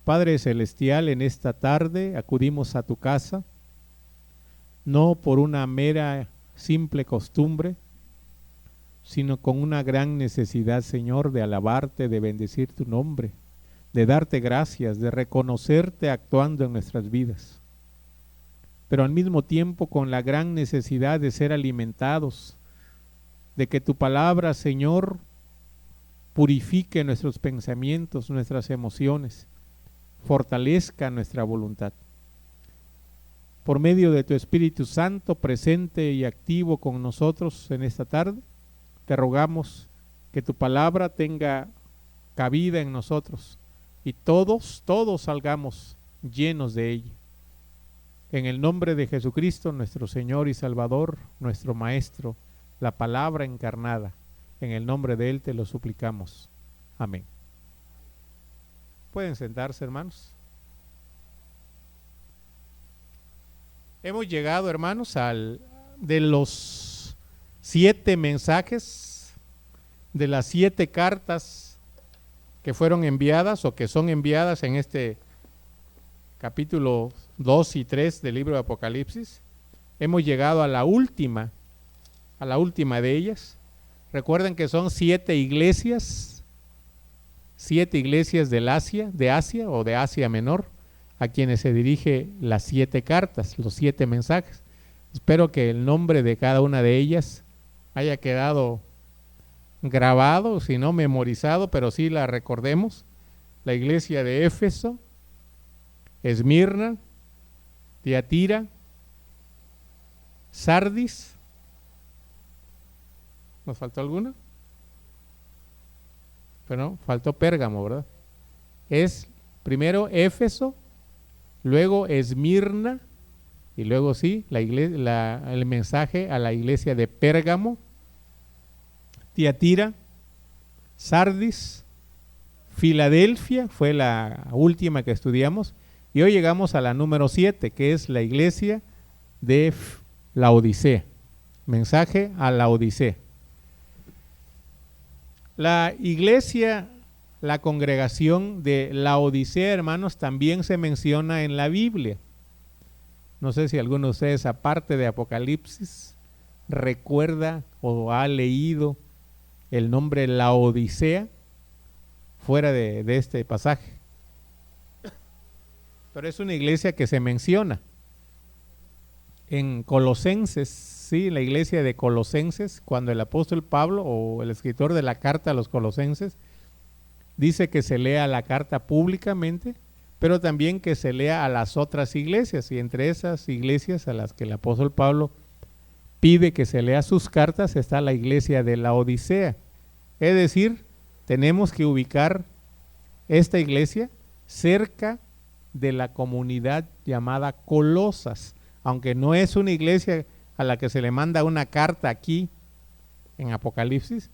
Padre Celestial, en esta tarde acudimos a tu casa, no por una mera simple costumbre, sino con una gran necesidad, Señor, de alabarte, de bendecir tu nombre, de darte gracias, de reconocerte actuando en nuestras vidas. Pero al mismo tiempo con la gran necesidad de ser alimentados, de que tu palabra, Señor, purifique nuestros pensamientos, nuestras emociones, fortalezca nuestra voluntad. Por medio de tu Espíritu Santo presente y activo con nosotros en esta tarde, te rogamos que tu palabra tenga cabida en nosotros y todos salgamos llenos de ella. En el nombre de Jesucristo, nuestro Señor y Salvador, nuestro Maestro, la palabra encarnada, en el nombre de Él te lo suplicamos. Amén. Pueden sentarse, hermanos. Hemos llegado, hermanos, de los 7 mensajes, de las 7 cartas que fueron enviadas o que son enviadas en este capítulo 2 y 3 del libro de Apocalipsis. Hemos llegado a la última de ellas. Recuerden que son 7 iglesias de Asia o de Asia Menor, a quienes se dirige las 7 cartas, los 7 mensajes. Espero que el nombre de cada una de ellas haya quedado grabado, si no memorizado, pero sí la recordemos. La iglesia de Éfeso, Esmirna, Tiatira, Sardis. ¿Nos faltó alguna? Pero faltó Pérgamo, ¿verdad? Es primero Éfeso, luego Esmirna, y luego sí, el mensaje a la iglesia de Pérgamo, Tiatira, Sardis, Filadelfia, fue la última que estudiamos, y hoy llegamos a la número 7, que es la iglesia de Laodicea. Mensaje a Laodicea. La iglesia, la congregación de Laodicea, hermanos, también se menciona en la Biblia. No sé si alguno de ustedes, aparte de Apocalipsis, recuerda o ha leído el nombre Laodicea fuera de este pasaje. Pero es una iglesia que se menciona. En Colosenses, sí, la iglesia de Colosenses, cuando el apóstol Pablo o el escritor de la carta a los Colosenses dice que se lea la carta públicamente, pero también que se lea a las otras iglesias, y entre esas iglesias a las que el apóstol Pablo pide que se lea sus cartas está la iglesia de Laodicea. Es decir, tenemos que ubicar esta iglesia cerca de la comunidad llamada Colosas, aunque no es una iglesia a la que se le manda una carta aquí en Apocalipsis.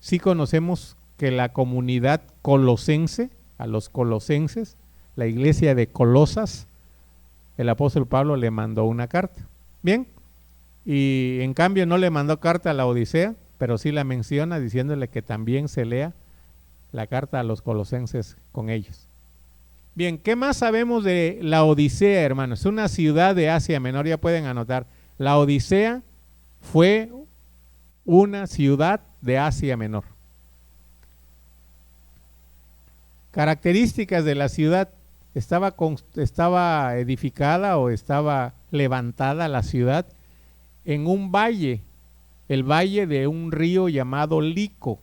Sí conocemos que la comunidad colosense, a los colosenses, la iglesia de Colosas, el apóstol Pablo le mandó una carta. Bien, y en cambio no le mandó carta a la Odisea, pero sí la menciona diciéndole que también se lea la carta a los colosenses con ellos. Bien, ¿qué más sabemos de la Odisea, hermanos? Es una ciudad de Asia Menor, ya pueden anotar. La Odisea fue una ciudad de Asia Menor. Características de la ciudad: estaba edificada o estaba levantada la ciudad en un valle, el valle de un río llamado Lico.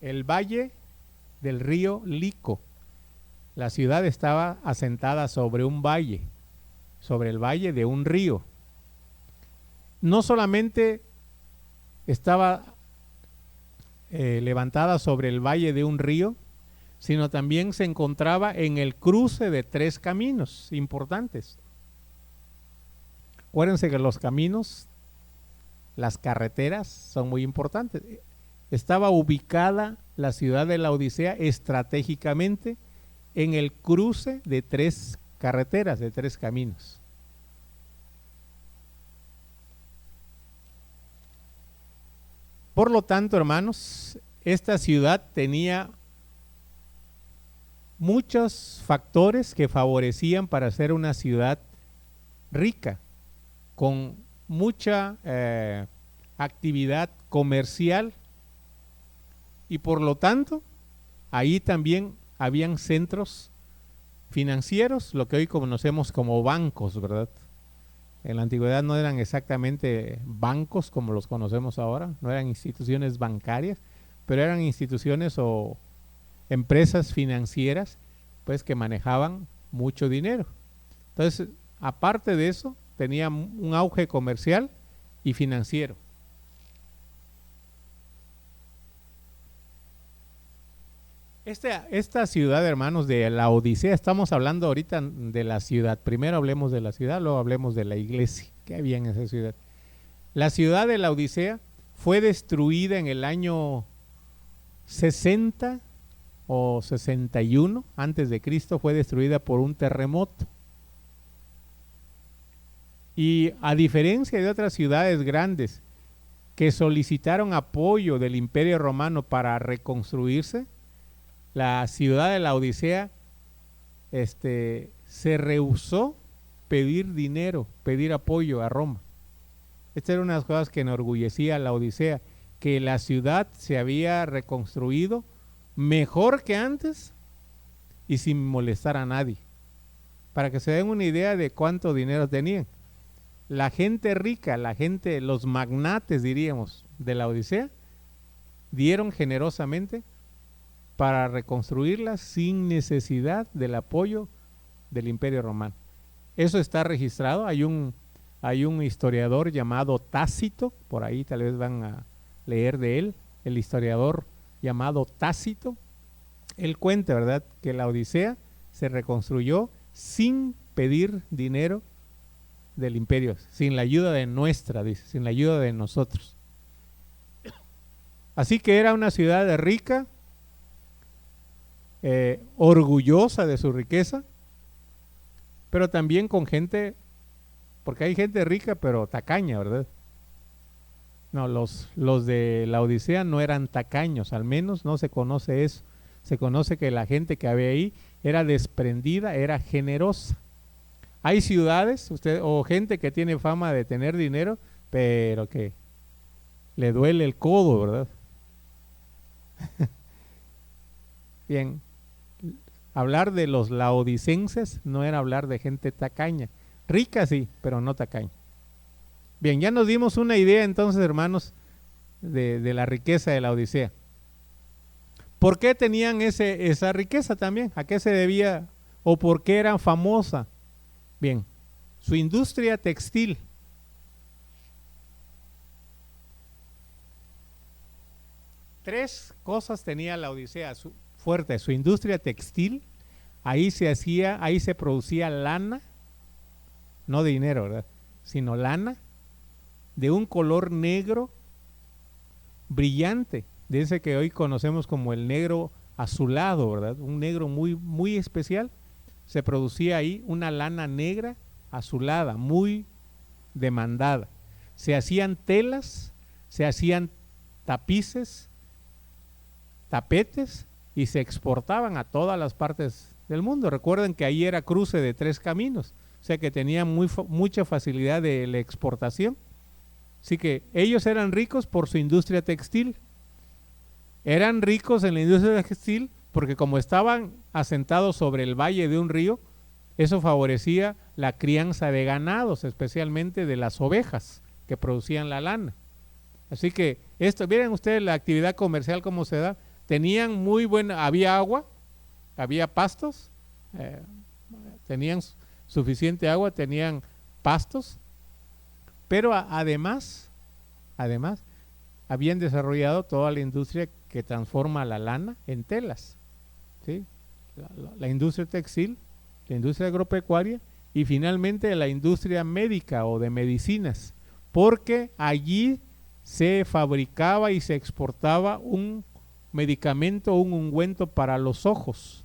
El valle del río Lico. La ciudad estaba asentada sobre un valle, sobre el valle de un río. No solamente estaba levantada sobre el valle de un río, sino también se encontraba en el cruce de 3 caminos importantes. Acuérdense que los caminos, las carreteras son muy importantes. Estaba ubicada la ciudad de Laodicea estratégicamente en el cruce de 3 carreteras, de 3 caminos. Por lo tanto, hermanos, esta ciudad tenía muchos factores que favorecían para ser una ciudad rica, con mucha actividad comercial, y por lo tanto ahí también habían centros financieros, lo que hoy conocemos como bancos, ¿verdad? En la antigüedad no eran exactamente bancos como los conocemos ahora, no eran instituciones bancarias, pero eran instituciones o empresas financieras, pues, que manejaban mucho dinero. Entonces, aparte de eso, tenía un auge comercial y financiero. Esta ciudad, hermanos, de Laodicea, estamos hablando ahorita de la ciudad. Primero hablemos de la ciudad, luego hablemos de la iglesia que había en esa ciudad. La ciudad de Laodicea fue destruida en el año 60 o 61 antes de Cristo, fue destruida por un terremoto. Y a diferencia de otras ciudades grandes que solicitaron apoyo del Imperio Romano para reconstruirse, la ciudad de Laodicea se rehusó pedir dinero, pedir apoyo a Roma. Esta era una de las cosas que enorgullecía a Laodicea, que la ciudad se había reconstruido mejor que antes y sin molestar a nadie. Para que se den una idea de cuánto dinero tenían. La gente rica, los magnates, diríamos, de Laodicea, dieron generosamente para reconstruirla sin necesidad del apoyo del Imperio Romano. Eso está registrado. Hay un historiador llamado Tácito, por ahí tal vez van a leer de él, el historiador llamado Tácito. Él cuenta, ¿verdad?, que la Odisea se reconstruyó sin pedir dinero del imperio, sin la ayuda de nuestra, dice, sin la ayuda de nosotros. Así que era una ciudad rica, orgullosa de su riqueza, pero también con gente, porque hay gente rica pero tacaña, ¿verdad? No, los de la Odisea no eran tacaños, al menos no se conoce eso. Se conoce que la gente que había ahí era desprendida, era generosa. Hay ciudades o gente que tiene fama de tener dinero, pero que le duele el codo, ¿verdad? Bien, hablar de los laodicenses no era hablar de gente tacaña. Rica sí, pero no tacaña. Bien, ya nos dimos una idea entonces, hermanos, de la riqueza de la Odisea. ¿Por qué tenían esa riqueza también? ¿A qué se debía o por qué era famosa? Bien, su industria textil. Tres cosas tenía la Odisea fuerte: su industria textil, ahí se producía lana, no dinero, ¿verdad?, sino lana, de un color negro brillante, de ese que hoy conocemos como el negro azulado, ¿verdad? Un negro muy, muy especial. Se producía ahí una lana negra azulada, muy demandada. Se hacían telas, se hacían tapices, tapetes, y se exportaban a todas las partes del mundo. Recuerden que ahí era cruce de 3 caminos, o sea que tenían mucha facilidad de la exportación. Así que ellos eran ricos por su industria textil. Eran ricos en la industria textil porque como estaban asentados sobre el valle de un río, eso favorecía la crianza de ganados, especialmente de las ovejas que producían la lana. Así que miren ustedes la actividad comercial cómo se da. Tenían muy buena, había agua, había pastos, tenían suficiente agua, tenían pastos, pero además habían desarrollado toda la industria que transforma la lana en telas, ¿sí? La industria textil, la industria agropecuaria y finalmente la industria médica o de medicinas, porque allí se fabricaba y se exportaba un medicamento, un ungüento para los ojos.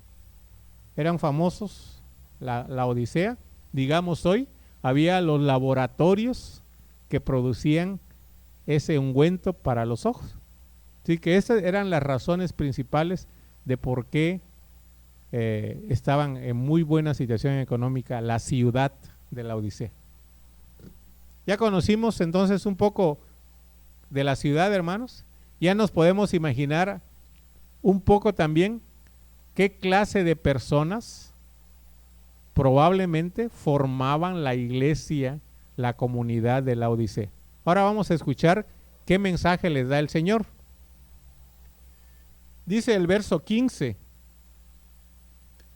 Eran famosos la Odisea, digamos hoy, había los laboratorios que producían ese ungüento para los ojos. Así que esas eran las razones principales de por qué estaban en muy buena situación económica la ciudad de Laodicea. Ya conocimos entonces un poco de la ciudad, hermanos. Ya nos podemos imaginar un poco también qué clase de personas probablemente formaban la iglesia, la comunidad de Laodicea. Ahora vamos a escuchar qué mensaje les da el Señor. Dice el verso 15: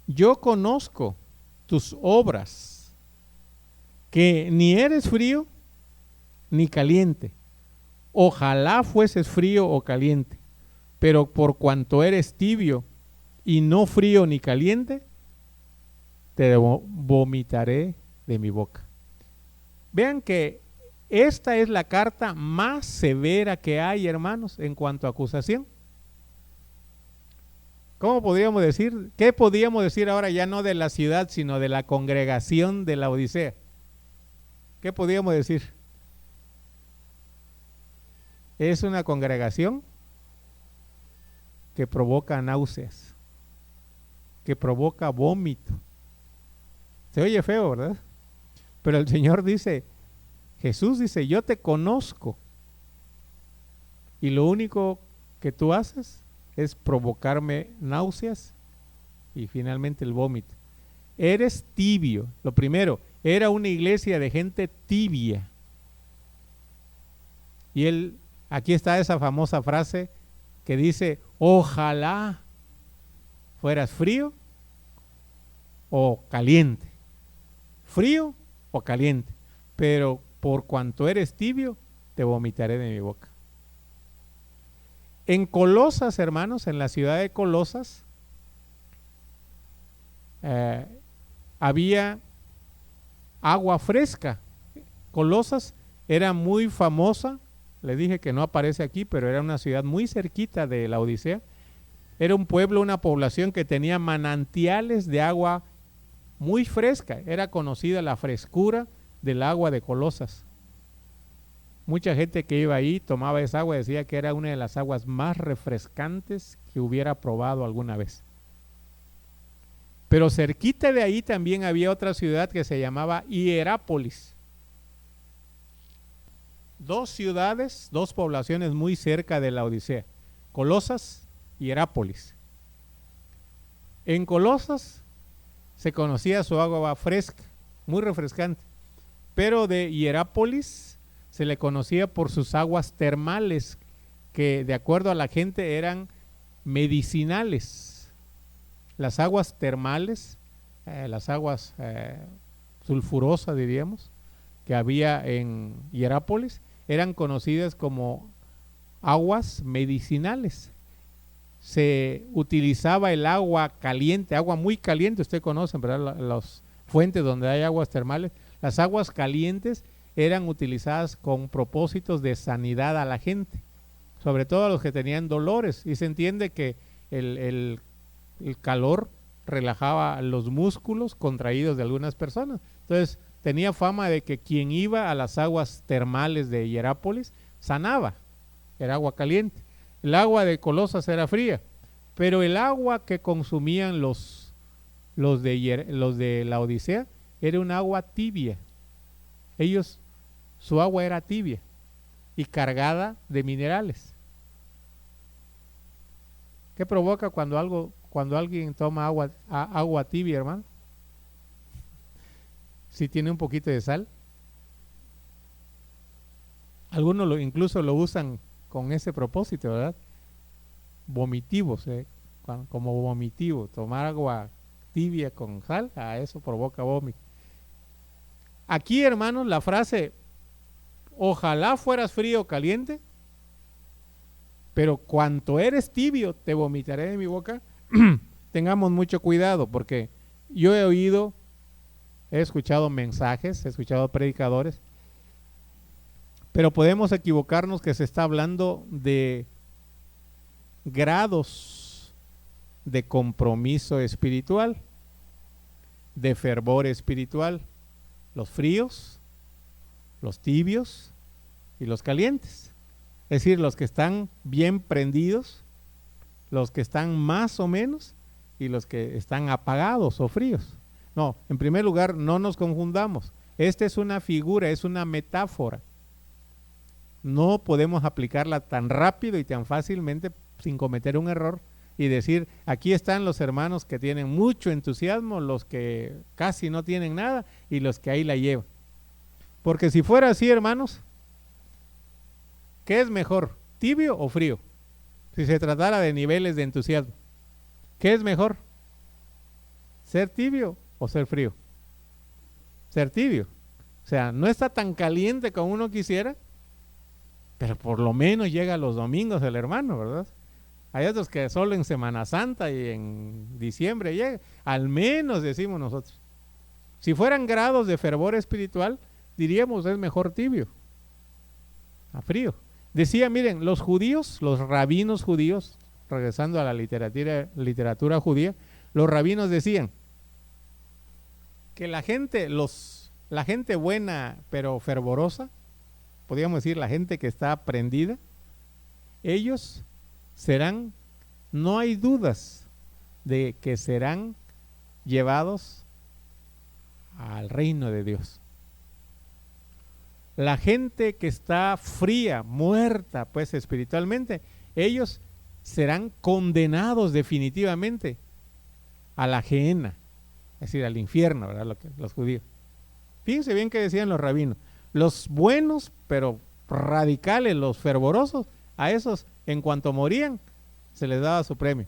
yo conozco tus obras, que ni eres frío ni caliente. Ojalá fueses frío o caliente, pero por cuanto eres tibio y no frío ni caliente, te vomitaré de mi boca. Vean que esta es la carta más severa que hay, hermanos, en cuanto a acusación. ¿Cómo podríamos decir? ¿Qué podríamos decir ahora ya no de la ciudad, sino de la congregación de Laodicea? ¿Qué podríamos decir? Es una congregación que provoca náuseas, que provoca vómito. Se oye feo, ¿verdad? Pero el Señor dice, Jesús dice, yo te conozco y lo único que tú haces es provocarme náuseas y finalmente el vómito. Eres tibio. Lo primero, era una iglesia de gente tibia. Y aquí está esa famosa frase que dice, ojalá fueras frío o caliente. Frío o caliente. Pero por cuanto eres tibio, te vomitaré de mi boca. En Colosas, hermanos, en la ciudad de Colosas, había agua fresca. Colosas era muy famosa, le dije que no aparece aquí, pero era una ciudad muy cerquita de Laodicea. Era un pueblo, una población que tenía manantiales de agua muy fresca. Era conocida la frescura del agua de Colosas. Mucha gente que iba ahí tomaba esa agua y decía que era una de las aguas más refrescantes que hubiera probado alguna vez. Pero cerquita de ahí también había otra ciudad que se llamaba Hierápolis. Dos ciudades, dos poblaciones muy cerca de Laodicea, Colosas y Hierápolis. En Colosas se conocía su agua fresca, muy refrescante, pero de Hierápolis se le conocía por sus aguas termales, que de acuerdo a la gente eran medicinales. Las aguas termales, las aguas sulfurosas diríamos, que había en Hierápolis, eran conocidas como aguas medicinales. Se utilizaba el agua caliente, agua muy caliente, usted conoce, ¿verdad? Las fuentes donde hay aguas termales. Las aguas calientes eran utilizadas con propósitos de sanidad a la gente, sobre todo a los que tenían dolores, y se entiende que el calor relajaba los músculos contraídos de algunas personas. Entonces tenía fama de que quien iba a las aguas termales de Hierápolis sanaba, era agua caliente. El agua de Colosas era fría, pero el agua que consumían los de Laodicea era un agua tibia. Su agua era tibia y cargada de minerales. ¿Qué provoca cuando alguien toma agua tibia, hermano? Si tiene un poquito de sal. Algunos incluso lo usan con ese propósito, ¿verdad? Vomitivos, como vomitivo. Tomar agua tibia con sal, eso provoca vómito. Aquí, hermanos, la frase, ojalá fueras frío o caliente, pero cuanto eres tibio, te vomitaré de mi boca. Tengamos mucho cuidado, porque yo he escuchado mensajes, he escuchado predicadores, pero podemos equivocarnos que se está hablando de grados de compromiso espiritual, de fervor espiritual. Los fríos, los tibios y los calientes. Es decir, los que están bien prendidos, los que están más o menos y los que están apagados o fríos. No, en primer lugar, no nos confundamos. Esta es una figura, es una metáfora. No podemos aplicarla tan rápido y tan fácilmente sin cometer un error y decir, aquí están los hermanos que tienen mucho entusiasmo, los que casi no tienen nada y los que ahí la llevan. Porque si fuera así, hermanos, ¿qué es mejor, tibio o frío? Si se tratara de niveles de entusiasmo, ¿qué es mejor? ¿Ser tibio o ser frío? Ser tibio. O sea, no está tan caliente como uno quisiera, pero por lo menos llega los domingos el hermano, ¿verdad? Hay otros que solo en Semana Santa y en diciembre llega. Al menos decimos nosotros. Si fueran grados de fervor espiritual, diríamos es mejor tibio a frío. Decía, miren, los judíos, los rabinos judíos, regresando a la literatura judía, los rabinos decían que la gente buena pero fervorosa, podríamos decir la gente que está prendida, ellos serán, no hay dudas de que serán llevados al reino de Dios. La gente que está fría, muerta, pues espiritualmente, ellos serán condenados definitivamente a la gehenna, es decir, al infierno, ¿verdad? Los judíos. Fíjense bien que decían los rabinos, los buenos, pero radicales, los fervorosos, a esos, en cuanto morían, se les daba su premio.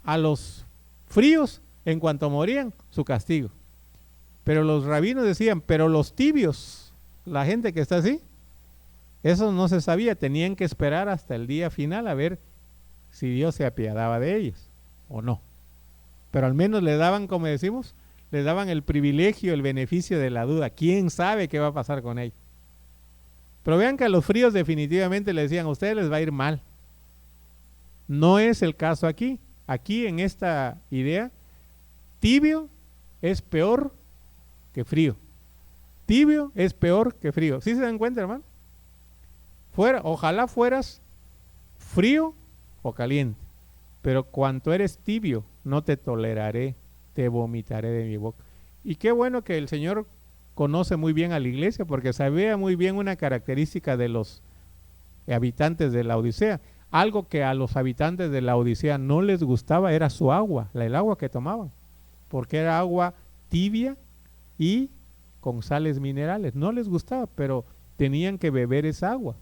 A los fríos, en cuanto morían, su castigo. Pero los rabinos decían, pero los tibios, la gente que está así, eso no se sabía, tenían que esperar hasta el día final a ver si Dios se apiadaba de ellos o no. Pero al menos le daban, como decimos, le daban el privilegio, el beneficio de la duda. ¿Quién sabe qué va a pasar con ellos? Pero vean que a los fríos definitivamente le decían, a ustedes les va a ir mal. No es el caso aquí. Aquí en esta idea, tibio es peor que frío. Tibio es peor que frío. ¿Sí se dan cuenta, hermano? Ojalá fueras frío o caliente, pero cuanto eres tibio, no te toleraré, te vomitaré de mi boca. Y qué bueno que el Señor conoce muy bien a la iglesia, porque sabía muy bien una característica de los habitantes de la Odisea. Algo que a los habitantes de la Odisea no les gustaba era su agua, el agua que tomaban, porque era agua tibia y con sales minerales. No les gustaba, pero tenían que beber esa agua.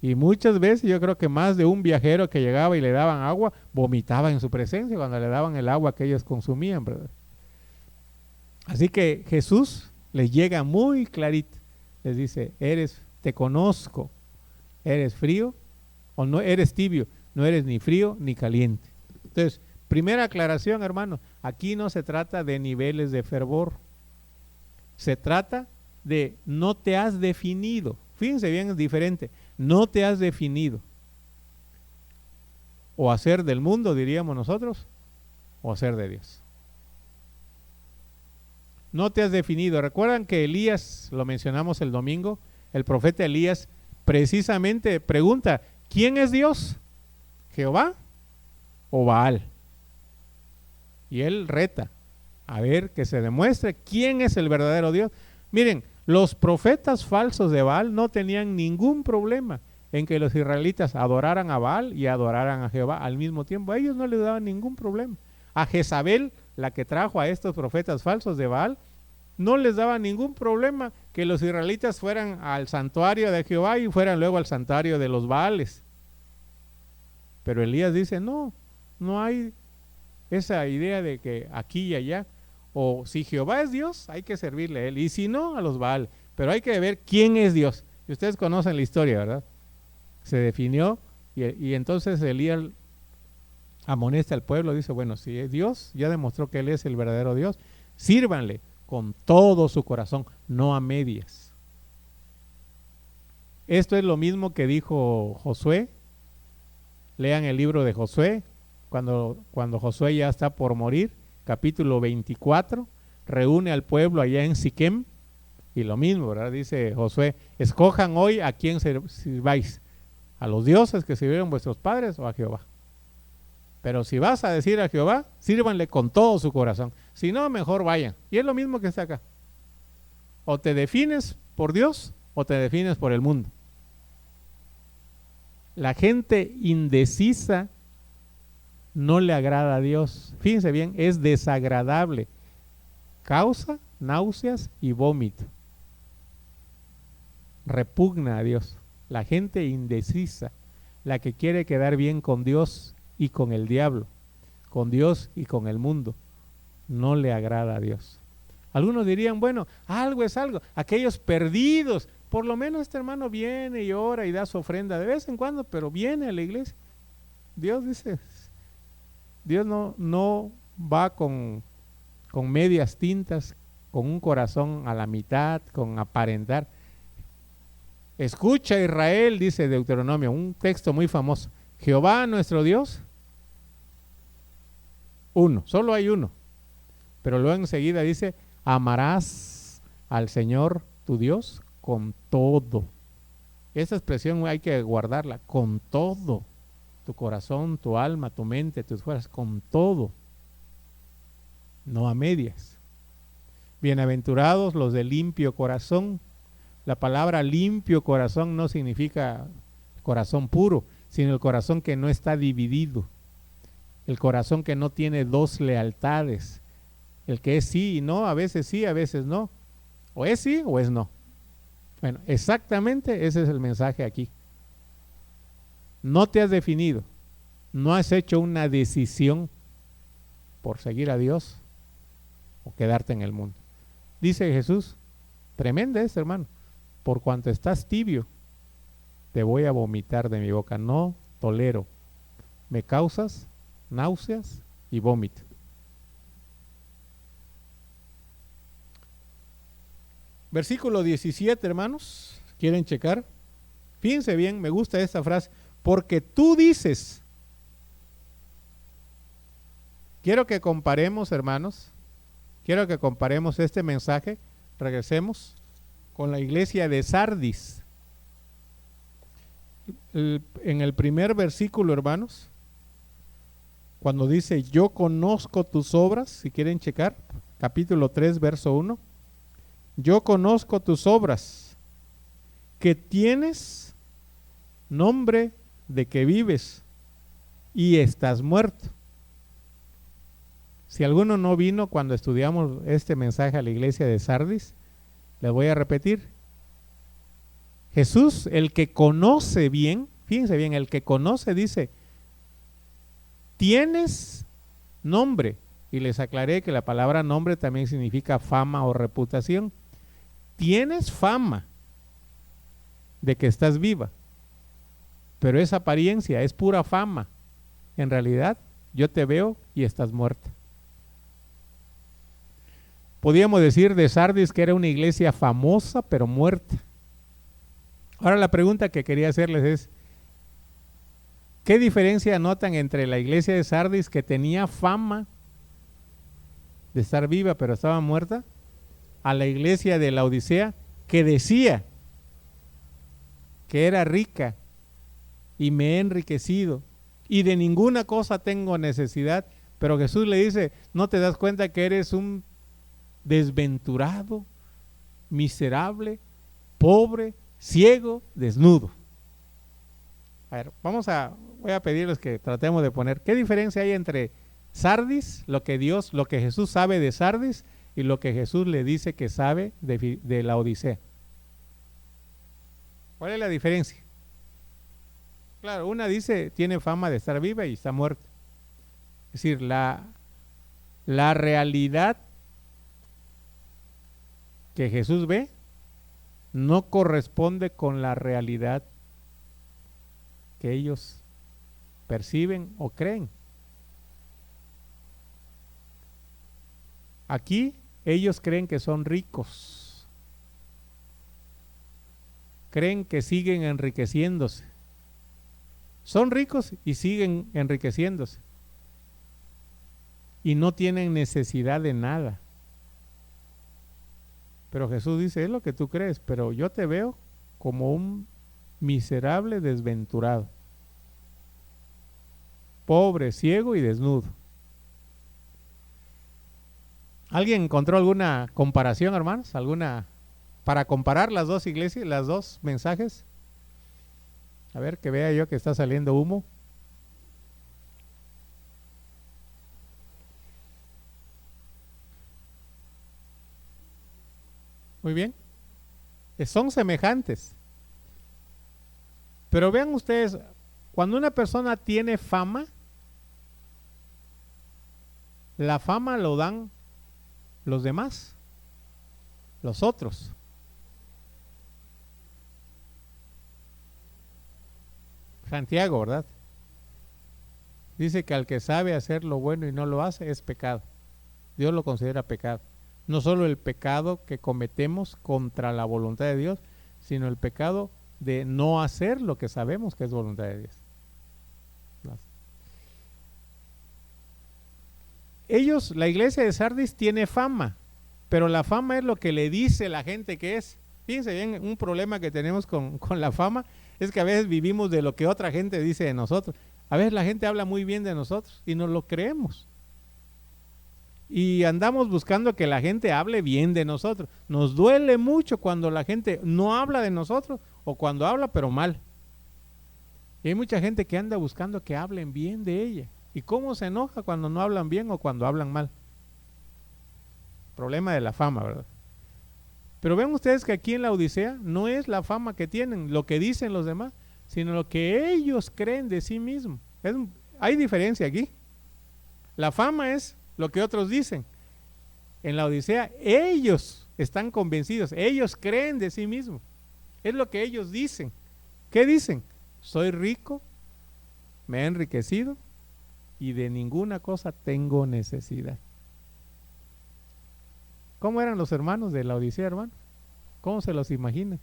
Y muchas veces yo creo que más de un viajero que llegaba y le daban agua, vomitaba en su presencia cuando le daban el agua que ellos consumían, ¿verdad? Así que Jesús les llega muy clarito, les dice, te conozco, eres frío o no eres tibio, no eres ni frío ni caliente. Entonces, primera aclaración, hermano, aquí no se trata de niveles de fervor, se trata de no te has definido. Fíjense bien, es diferente. No te has definido. O hacer del mundo, diríamos nosotros, o hacer de Dios. No te has definido. Recuerdan que Elías, lo mencionamos el domingo, el profeta Elías precisamente pregunta, ¿quién es Dios? ¿Jehová o Baal? Y él reta a ver que se demuestre quién es el verdadero Dios. Miren, los profetas falsos de Baal no tenían ningún problema en que los israelitas adoraran a Baal y adoraran a Jehová al mismo tiempo. A ellos no les daban ningún problema. A Jezabel, la que trajo a estos profetas falsos de Baal, no les daba ningún problema que los israelitas fueran al santuario de Jehová y fueran luego al santuario de los Baales. Pero Elías dice, no hay esa idea de que aquí y allá, o si Jehová es Dios, hay que servirle a él, y si no, a los Baal, pero hay que ver quién es Dios. Y ustedes conocen la historia, ¿verdad? Se definió y entonces Elías amonesta al pueblo, dice, bueno, si es Dios, ya demostró que él es el verdadero Dios, sírvanle con todo su corazón, no a medias. Esto es lo mismo que dijo Josué. Lean el libro de Josué, cuando Josué ya está por morir, capítulo 24, reúne al pueblo allá en Siquem Y lo mismo, ¿verdad? Dice Josué, escojan hoy a quién sirváis, a los dioses que sirvieron vuestros padres o a Jehová. Pero si vas a decir a Jehová, sírvanle con todo su corazón. Si no, mejor vayan. Y es lo mismo que está acá. O te defines por Dios o te defines por el mundo. La gente indecisa no le agrada a Dios. Fíjense bien, es desagradable. Causa náuseas y vómito. Repugna a Dios. La gente indecisa, la que quiere quedar bien con Dios y con el diablo, con Dios y con el mundo, no le agrada a Dios. Algunos dirían, bueno, algo es algo. Aquellos perdidos, por lo menos este hermano viene y ora y da su ofrenda de vez en cuando, pero viene a la iglesia. Dios dice, Dios no va con medias tintas, con un corazón a la mitad, con aparentar. Escucha Israel, dice Deuteronomio, un texto muy famoso. Jehová nuestro Dios, uno, solo hay uno. Pero luego enseguida dice, amarás al Señor tu Dios con todo. Esa expresión hay que guardarla, con todo. Tu corazón, tu alma, tu mente, tus fuerzas, con todo. No a medias. Bienaventurados los de limpio corazón. La palabra limpio corazón no significa corazón puro, sino el corazón que no está dividido. El corazón que no tiene dos lealtades. El que es sí y no, a veces no. O es sí o es no. Bueno, exactamente ese es el mensaje aquí. No te has definido. No has hecho una decisión por seguir a Dios o quedarte en el mundo. Dice Jesús, tremenda es, hermano. Por cuanto estás tibio, te voy a vomitar de mi boca. No tolero. Me causas náuseas y vómito. Versículo 17, hermanos. ¿Quieren checar? Fíjense bien, me gusta esta frase. Porque tú dices. Quiero que comparemos, hermanos. Quiero que comparemos este mensaje. Regresemos con la iglesia de Sardis. En el primer versículo, hermanos, cuando dice, yo conozco tus obras, si quieren checar, capítulo 3, verso 1, yo conozco tus obras, que tienes nombre de que vives y estás muerto. Si alguno no vino cuando estudiamos este mensaje a la iglesia de Sardis, les voy a repetir. Jesús, el que conoce bien, fíjense bien, el que conoce dice, tienes nombre. Y les aclaré que la palabra nombre también significa fama o reputación. Tienes fama de que estás viva, pero es apariencia, es pura fama. En realidad, yo te veo y estás muerta. Podríamos decir de Sardis que era una iglesia famosa, pero muerta. Ahora la pregunta que quería hacerles es, ¿qué diferencia notan entre la iglesia de Sardis que tenía fama de estar viva, pero estaba muerta, a la iglesia de la Odisea que decía que era rica y me he enriquecido y de ninguna cosa tengo necesidad? Pero Jesús le dice, ¿no te das cuenta que eres un desventurado, miserable, pobre, ciego, desnudo? A ver, voy a pedirles que tratemos de poner, ¿qué diferencia hay entre Sardis, lo que Jesús sabe de Sardis y lo que Jesús le dice que sabe de la Odisea? ¿Cuál es la diferencia? Claro, una dice, tiene fama de estar viva y está muerta. Es decir, la realidad que Jesús ve no corresponde con la realidad que ellos perciben o creen. Aquí ellos creen que son ricos, creen que siguen enriqueciéndose. Son ricos y siguen enriqueciéndose y no tienen necesidad de nada. Pero Jesús dice, es lo que tú crees, pero yo te veo como un miserable desventurado, pobre, ciego y desnudo. ¿Alguien encontró alguna comparación, hermanos? ¿Alguna para comparar las dos iglesias, las dos mensajes? A ver, que vea yo que está saliendo humo. Muy bien. Son semejantes. Pero vean ustedes, cuando una persona tiene fama, la fama lo dan los demás, los otros. Santiago, ¿verdad? Dice que al que sabe hacer lo bueno y no lo hace es pecado. Dios lo considera pecado. No solo el pecado que cometemos contra la voluntad de Dios, sino el pecado de no hacer lo que sabemos que es voluntad de Dios. Ellos, la iglesia de Sardis tiene fama, pero la fama es lo que le dice la gente que es. Fíjense bien, un problema que tenemos con la fama es que a veces vivimos de lo que otra gente dice de nosotros. A veces la gente habla muy bien de nosotros y nos lo creemos. Y andamos buscando que la gente hable bien de nosotros. Nos duele mucho cuando la gente no habla de nosotros o cuando habla pero mal. Y hay mucha gente que anda buscando que hablen bien de ella. ¿Y cómo se enoja cuando no hablan bien o cuando hablan mal? Problema de la fama, ¿verdad? Pero ven ustedes que aquí en la Odisea no es la fama que tienen, lo que dicen los demás, sino lo que ellos creen de sí mismos. Hay diferencia aquí. La fama es lo que otros dicen. En la Odisea ellos están convencidos, ellos creen de sí mismos. Es lo que ellos dicen. ¿Qué dicen? Soy rico, me he enriquecido y de ninguna cosa tengo necesidad. ¿Cómo eran los hermanos de la Odisea, hermano? ¿Cómo se los imaginan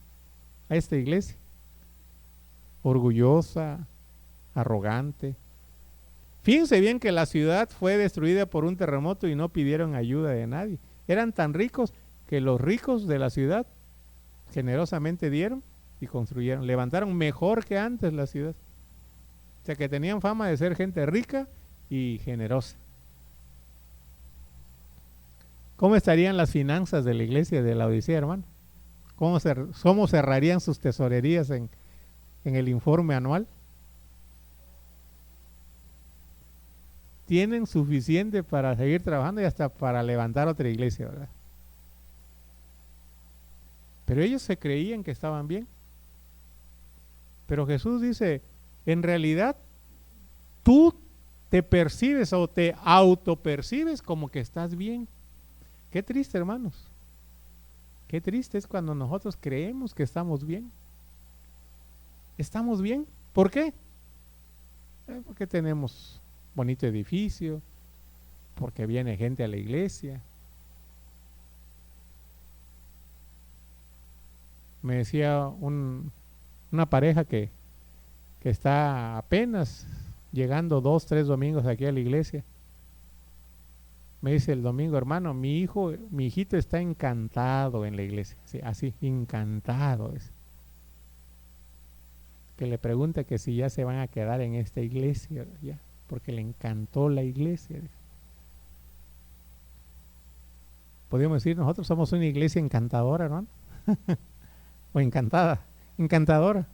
a esta iglesia? Orgullosa, arrogante. Fíjense bien que la ciudad fue destruida por un terremoto y no pidieron ayuda de nadie. Eran tan ricos que los ricos de la ciudad generosamente dieron y construyeron. Levantaron mejor que antes la ciudad. O sea que tenían fama de ser gente rica y generosa. ¿Cómo estarían las finanzas de la iglesia de la Odisea, hermano? ¿Cómo cerrarían sus tesorerías en el informe anual? Tienen suficiente para seguir trabajando y hasta para levantar otra iglesia, ¿verdad? Pero ellos se creían que estaban bien. Pero Jesús dice, en realidad, tú te percibes o te autopercibes como que estás bien. Qué triste, hermanos. Qué triste es cuando nosotros creemos que estamos bien. ¿Estamos bien? ¿Por qué? Porque tenemos bonito edificio, porque viene gente a la iglesia. Me decía una pareja que está apenas llegando 2, 3 domingos aquí a la iglesia. Me dice el domingo, hermano, mi hijito está encantado en la iglesia. Sí, así, encantado. Que le pregunta que si ya se van a quedar en esta iglesia, ya, porque le encantó la iglesia. Podríamos decir, nosotros somos una iglesia encantadora, hermano. O encantada, encantadora.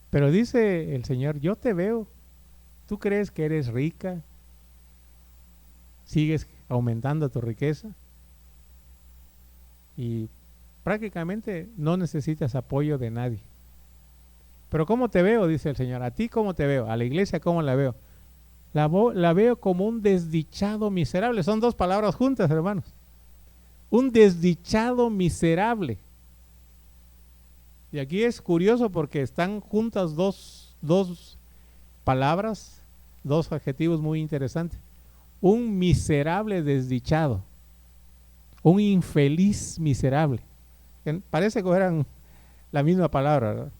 Pero dice el Señor, yo te veo. ¿Tú crees que eres rica? ¿Sigues aumentando tu riqueza? Y prácticamente no necesitas apoyo de nadie. Pero ¿cómo te veo? Dice el Señor. ¿A ti cómo te veo? ¿A la iglesia cómo la veo? La veo como un desdichado miserable. Son dos palabras juntas, hermanos. Un desdichado miserable. Y aquí es curioso porque están juntas dos palabras, dos adjetivos muy interesantes. Un miserable desdichado, un infeliz miserable. Parece que eran la misma palabra, ¿verdad?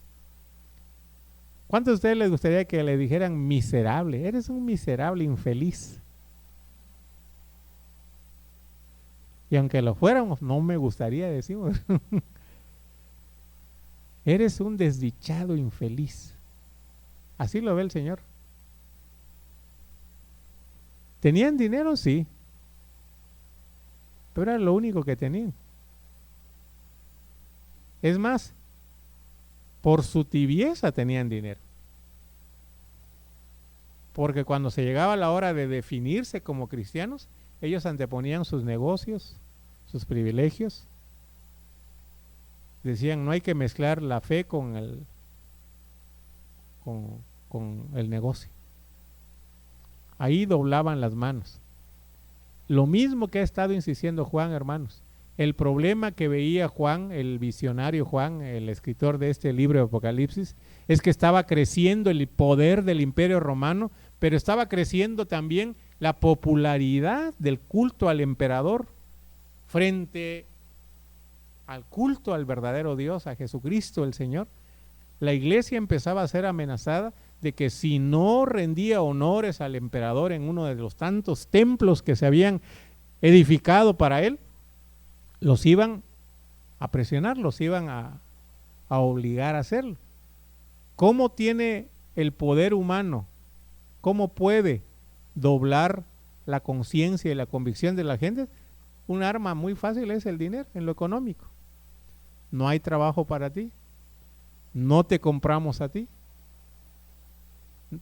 ¿Cuántos de ustedes les gustaría que le dijeran miserable? Eres un miserable infeliz. Y aunque lo fuéramos, no me gustaría, decimos. Eres un desdichado infeliz. Así lo ve el Señor. ¿Tenían dinero? Sí. Pero era lo único que tenían. Es más, por su tibieza tenían dinero. Porque cuando se llegaba la hora de definirse como cristianos, ellos anteponían sus negocios, sus privilegios. Decían, no hay que mezclar la fe con el negocio. Ahí doblaban las manos. Lo mismo que ha estado insistiendo Juan, hermanos. El problema que veía Juan, el visionario Juan, el escritor de este libro de Apocalipsis, es que estaba creciendo el poder del Imperio Romano, pero estaba creciendo también la popularidad del culto al emperador frente al culto al verdadero Dios, a Jesucristo el Señor. La iglesia empezaba a ser amenazada de que si no rendía honores al emperador en uno de los tantos templos que se habían edificado para él, los iban a presionar, los iban a obligar a hacerlo. ¿Cómo tiene el poder humano? ¿Cómo puede doblar la conciencia y la convicción de la gente? Un arma muy fácil es el dinero, en lo económico. No hay trabajo para ti, no te compramos a ti,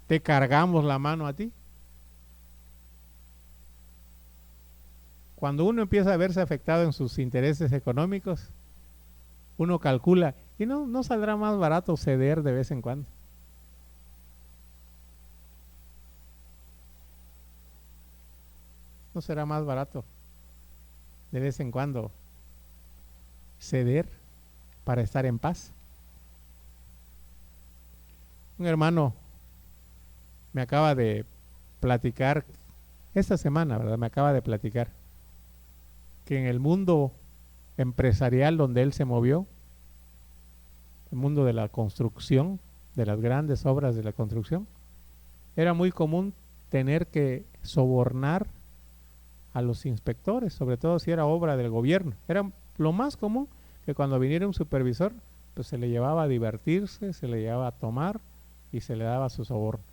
te cargamos la mano a ti. Cuando uno empieza a verse afectado en sus intereses económicos, uno calcula, y no saldrá más barato ceder de vez en cuando. ¿No será más barato de vez en cuando ceder para estar en paz? Un hermano me acaba de platicar esta semana, ¿verdad? Me acaba de platicar que en el mundo empresarial donde él se movió, el mundo de la construcción, de las grandes obras de la construcción, era muy común tener que sobornar a los inspectores, sobre todo si era obra del gobierno. Era lo más común que cuando viniera un supervisor, pues se le llevaba a divertirse, se le llevaba a tomar y se le daba su soborno.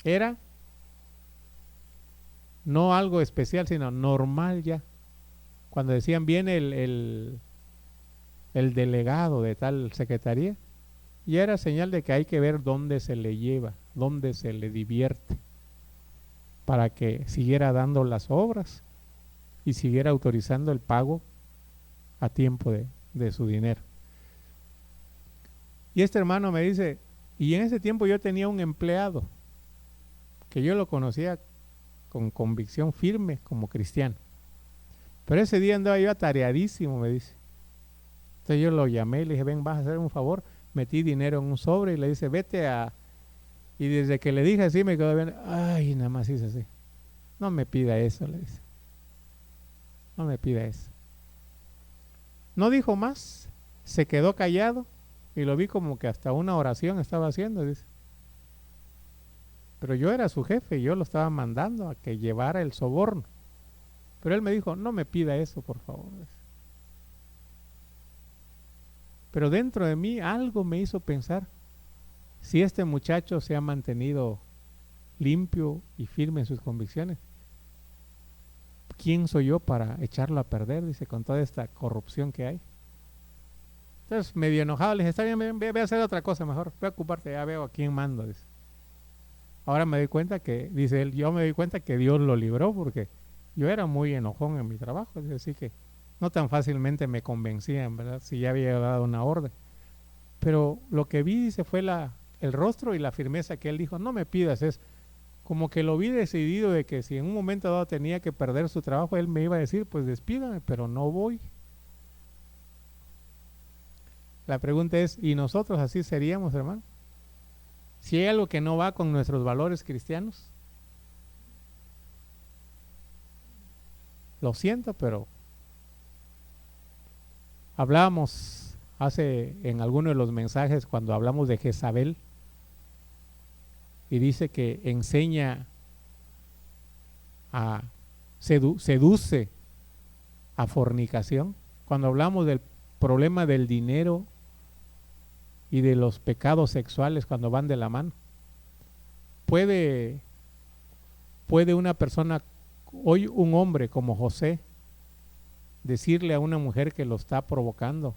Era no algo especial, sino normal ya. Cuando decían viene el delegado de tal secretaría, ya era señal de que hay que ver dónde se le lleva, dónde se le divierte, para que siguiera dando las obras y siguiera autorizando el pago a tiempo de su dinero. Y este hermano me dice, y en ese tiempo yo tenía un empleado que yo lo conocía con convicción firme como cristiano. Pero ese día andaba yo atareadísimo, me dice. Entonces yo lo llamé y le dije, ven, vas a hacer un favor. Metí dinero en un sobre y le dice, vete a... Y desde que le dije así me quedó bien, ay, nada más hice así. No me pida eso, le dice. No me pida eso. No dijo más, se quedó callado y lo vi como que hasta una oración estaba haciendo, dice. Pero yo era su jefe y yo lo estaba mandando a que llevara el soborno. Pero él me dijo, no me pida eso, por favor. Pero dentro de mí algo me hizo pensar, si este muchacho se ha mantenido limpio y firme en sus convicciones, ¿quién soy yo para echarlo a perder? Dice, con toda esta corrupción que hay. Entonces, medio enojado, le dije, está bien, voy a hacer otra cosa mejor, voy a ocuparte, ya veo a quién mando. Dice. Ahora me doy cuenta que, dice él, yo me doy cuenta que Dios lo libró porque yo era muy enojón en mi trabajo, dice, así que no tan fácilmente me convencían, ¿verdad? Si ya había dado una orden. Pero lo que vi, dice, fue el rostro y la firmeza que él dijo, no me pidas, es como que lo vi decidido de que si en un momento dado tenía que perder su trabajo, él me iba a decir, pues despídame, pero no voy. La pregunta es, ¿y nosotros así seríamos, hermano? Si hay algo que no va con nuestros valores cristianos, lo siento, pero hablábamos en alguno de los mensajes cuando hablamos de Jezabel y dice que enseña seduce a fornicación. Cuando hablamos del problema del dinero y de los pecados sexuales cuando van de la mano, puede una persona, hoy un hombre como José, decirle a una mujer que lo está provocando: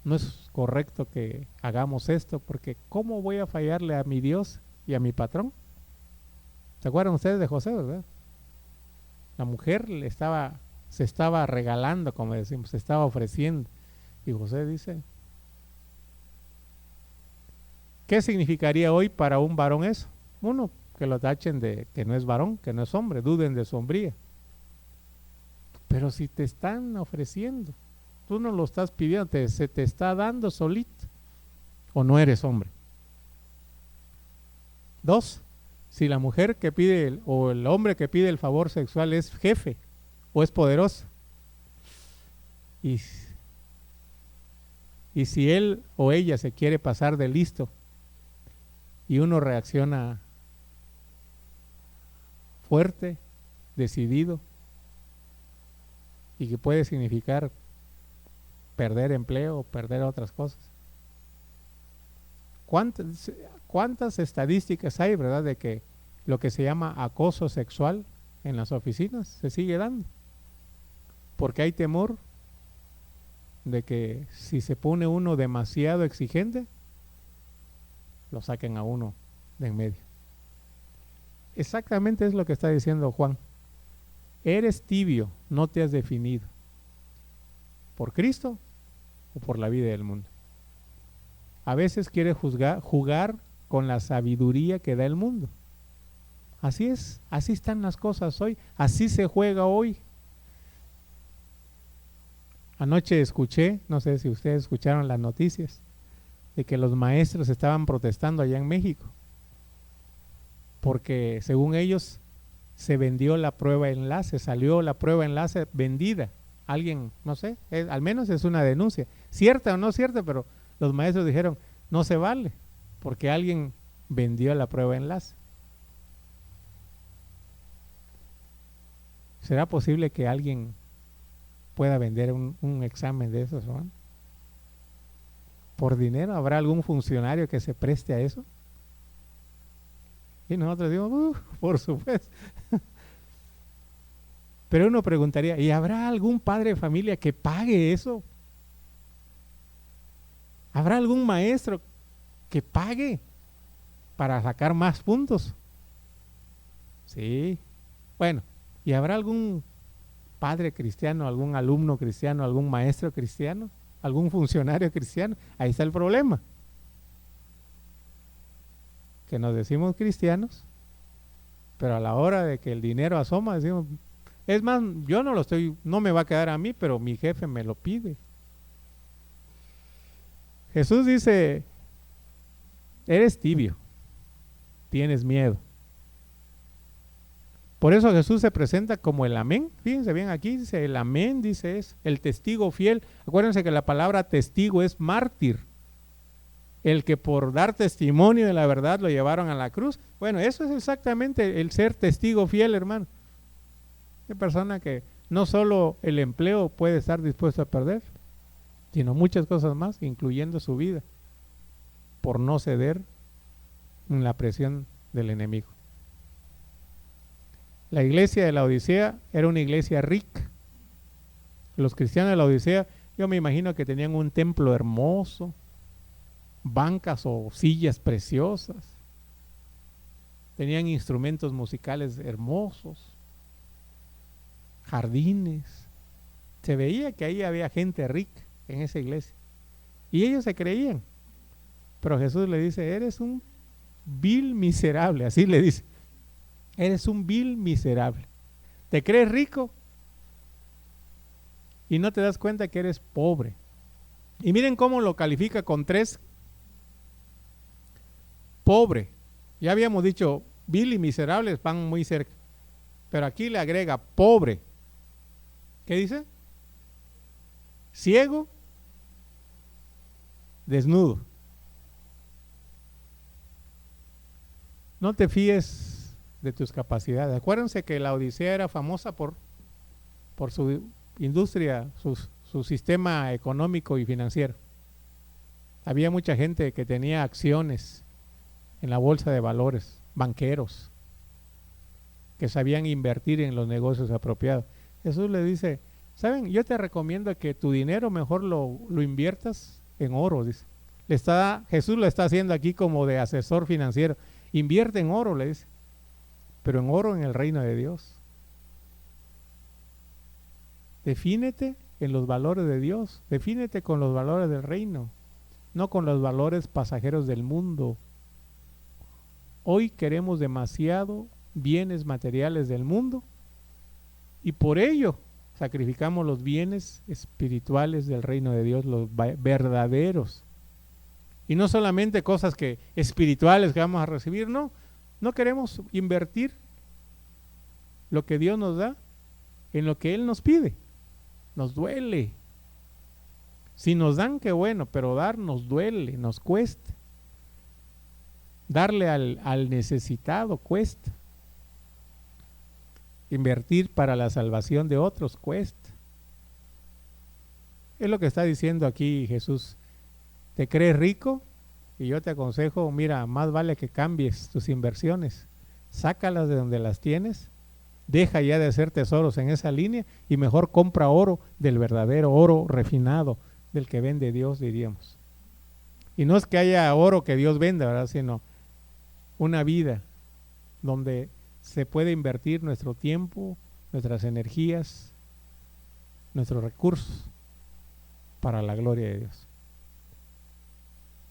no es correcto que hagamos esto, porque ¿cómo voy a fallarle a mi Dios y a mi patrón? ¿Se acuerdan ustedes de José, verdad? La mujer se estaba regalando, como decimos, se estaba ofreciendo. Y José dice, ¿qué significaría hoy para un varón eso? Uno, que lo tachen de que no es varón, que no es hombre, duden de su hombría. Pero si te están ofreciendo, tú no lo estás pidiendo, se te está dando solito, o no eres hombre. Dos, si la mujer que pide o el hombre que pide el favor sexual es jefe o es poderoso, y si él o ella se quiere pasar de listo y uno reacciona fuerte, decidido, y que puede significar perder empleo o perder otras cosas. ¿Cuántas estadísticas hay, verdad, de que lo que se llama acoso sexual en las oficinas se sigue dando? Porque hay temor de que si se pone uno demasiado exigente, lo saquen a uno de en medio. Exactamente es lo que está diciendo Juan. Eres tibio, no te has definido. ¿Por Cristo o por la vida del mundo? A veces quiere jugar con la sabiduría que da el mundo. Así es, así están las cosas hoy, así se juega hoy. Anoche escuché, no sé si ustedes escucharon las noticias, de que los maestros estaban protestando allá en México, porque según ellos se vendió la prueba enlace, salió la prueba enlace vendida. Alguien, no sé, al menos es una denuncia, cierta o no cierta, pero los maestros dijeron, no se vale, porque alguien vendió la prueba enlace. ¿Será posible que alguien pueda vender un examen de esos, ¿no? ¿Por dinero? ¿Habrá algún funcionario que se preste a eso? Y nosotros decimos, por supuesto. Pero uno preguntaría, ¿y habrá algún padre de familia que pague eso? ¿Habrá algún maestro que pague para sacar más puntos? Sí. Bueno, ¿y habrá algún padre cristiano, algún alumno cristiano, algún maestro cristiano, algún funcionario cristiano? Ahí está el problema. Que nos decimos cristianos, pero a la hora de que el dinero asoma, decimos, es más, yo no me va a quedar a mí, pero mi jefe me lo pide. Jesús dice, eres tibio, tienes miedo. Por eso Jesús se presenta como el amén. Fíjense bien, aquí dice el amén, dice es el testigo fiel. Acuérdense que la palabra testigo es mártir. El que por dar testimonio de la verdad lo llevaron a la cruz. Bueno, eso es exactamente el ser testigo fiel, hermano. Una persona que no solo el empleo puede estar dispuesto a perder, sino muchas cosas más, incluyendo su vida, por no ceder en la presión del enemigo. La iglesia de la Odisea era una iglesia rica. Los cristianos de la Odisea, yo me imagino que tenían un templo hermoso, bancas o sillas preciosas, tenían instrumentos musicales hermosos, jardines. Se veía que ahí había gente rica en esa iglesia. Y ellos se creían. Pero Jesús le dice, eres un vil miserable, así le dice. Eres un vil miserable. ¿Te crees rico? Y no te das cuenta que eres pobre. Y miren cómo lo califica con 3. Pobre. Ya habíamos dicho, vil y miserables van muy cerca. Pero aquí le agrega pobre. ¿Qué dice? Ciego, desnudo. No te fíes de tus capacidades. Acuérdense que la Odisea era famosa por por su industria, su sistema económico y financiero. Había mucha gente que tenía acciones en la bolsa de valores, banqueros, que sabían invertir en los negocios apropiados. Jesús le dice, ¿saben? Yo te recomiendo que tu dinero mejor lo inviertas en oro, dice. Jesús lo está haciendo aquí como de asesor financiero. Invierte en oro, le dice, pero en oro en el reino de Dios. Defínete en los valores de Dios, defínete con los valores del reino, no con los valores pasajeros del mundo. Hoy queremos demasiado bienes materiales del mundo y por ello sacrificamos los bienes espirituales del reino de Dios, los verdaderos. Y no solamente cosas espirituales que vamos a recibir, no queremos invertir lo que Dios nos da en lo que Él nos pide. Nos duele. Si nos dan, qué bueno, pero dar nos duele, nos cuesta. Darle al necesitado cuesta. Invertir para la salvación de otros cuesta. Es lo que está diciendo aquí Jesús. ¿Te crees rico? Y yo te aconsejo, mira, más vale que cambies tus inversiones. Sácalas de donde las tienes. Deja ya de hacer tesoros en esa línea y mejor compra oro del verdadero, oro refinado, del que vende Dios, diríamos. Y no es que haya oro que Dios venda, ¿verdad? Sino una vida donde se puede invertir nuestro tiempo, nuestras energías, nuestros recursos para la gloria de Dios.